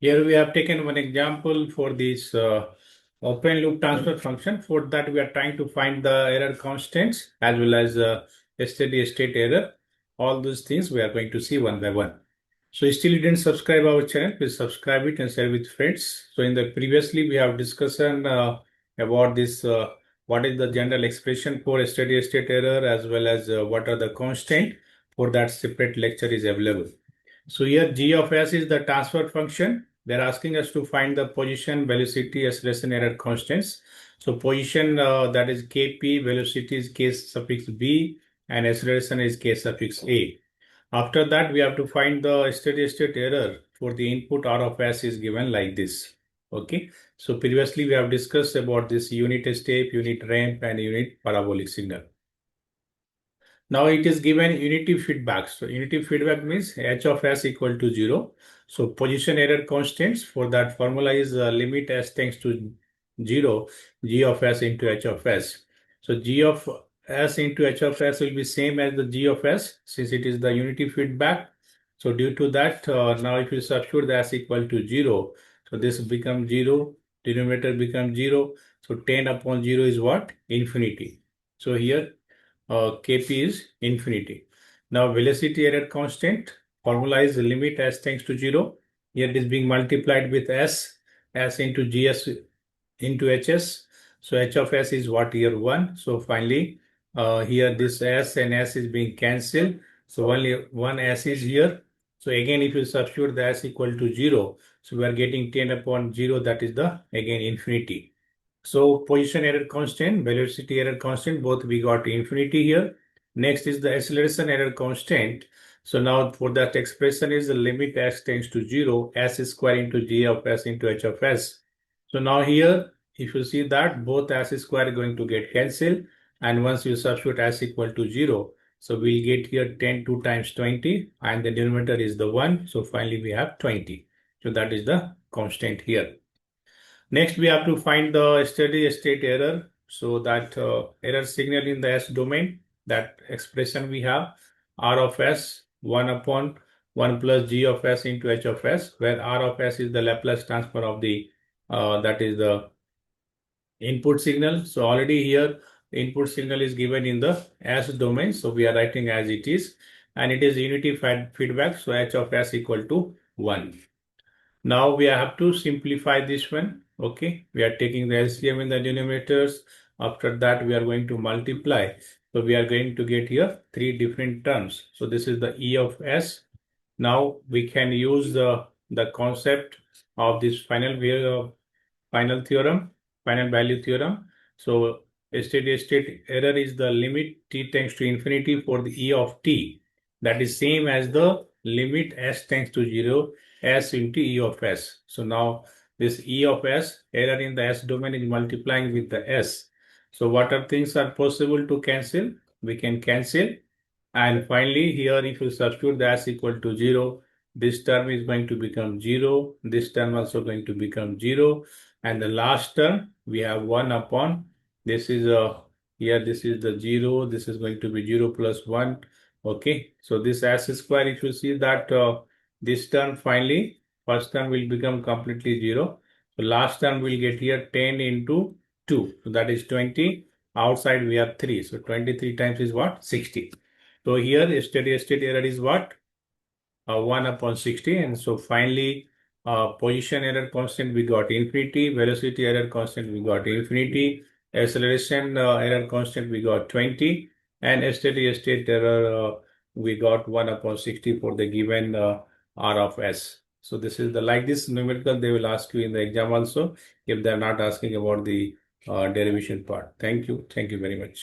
Here we have taken one example for this open loop transfer function. For that, we are trying to find the error constants as well as steady state error. All those things we are going to see one by one. So still you didn't subscribe our channel, please subscribe it and share with friends. So in the previously we have discussion about this what is the general expression for steady state error as well as what are the constant. For that separate lecture is available. So here g of s is the transfer function. They're asking us to find the position, velocity, acceleration, error constants. So position that is kp, velocity is k suffix b, and acceleration is k suffix a. After that, we have to find the steady state error for the input r of s is given like this. Okay. So previously we have discussed about this unit step, unit ramp, and unit parabolic signal. Now it is given unity feedback. So unity feedback means h of s equal to 0. So position error constants for that formula is limit s tends to 0, g of s into h of s. So g of s into h of s will be same as the g of s since it is the unity feedback. So due to that, now if you substitute the s equal to 0, so this becomes 0, denominator becomes 0. So 10 upon 0 is what? Infinity. So here Kp is infinity. Now velocity error constant formula is limit s tends to 0. Here it is being multiplied with s into gs into hs. So h of s is what here 1. So finally here this s and s is being cancelled. So only one s is here. So again if you substitute the s equal to 0, so we are getting 10 upon 0, that is the again infinity. So position error constant, velocity error constant, both we got infinity here. Next is the acceleration error constant. So now for that expression is the limit s tends to 0, s square into g of s into h of s. So now here, if you see that both s square are going to get cancelled, and once you substitute s equal to 0, so we'll get here 10 2 times 20, and the denominator is the 1. So finally we have 20. So that is the constant here. Next, we have to find the steady state error. So that error signal in the S domain, that expression we have R of S 1 upon 1 plus G of S into H of S, where R of S is the Laplace transfer of the that is the input signal. So already here input signal is given in the S domain. So we are writing as it is, and it is unity feedback. So H of S equal to 1. Now we have to simplify this one. Okay, we are taking the LCM in the denominators. After that, we are going to multiply. So we are going to get here three different terms. So this is the E of S. Now we can use the concept of this final theorem, final value theorem. So a steady state error is the limit t tends to infinity for the E of t. That is same as the limit s tends to 0 s into E of s. So now this E of s error in the s domain is multiplying with the s. So what are things are possible to cancel? We can cancel. And finally here if you substitute the s equal to 0, this term is going to become 0. This term also going to become 0. And the last term we have 1 upon this is here this is the 0. This is going to be 0 plus 1. Okay. So this s square, if you see that this term finally first term will become completely 0. So last term will get here 10 into 2. So that is 20. Outside we have 3. So 23 times is what? 60. So here steady state error is what? 1 upon 60. And so finally, position error constant we got infinity, velocity error constant we got infinity, acceleration error constant we got 20, and steady state error we got 1 upon 60 for the given R of S. So this is the like this numerical they will ask you in the exam also if they are not asking about the derivation part. Thank you. Thank you very much.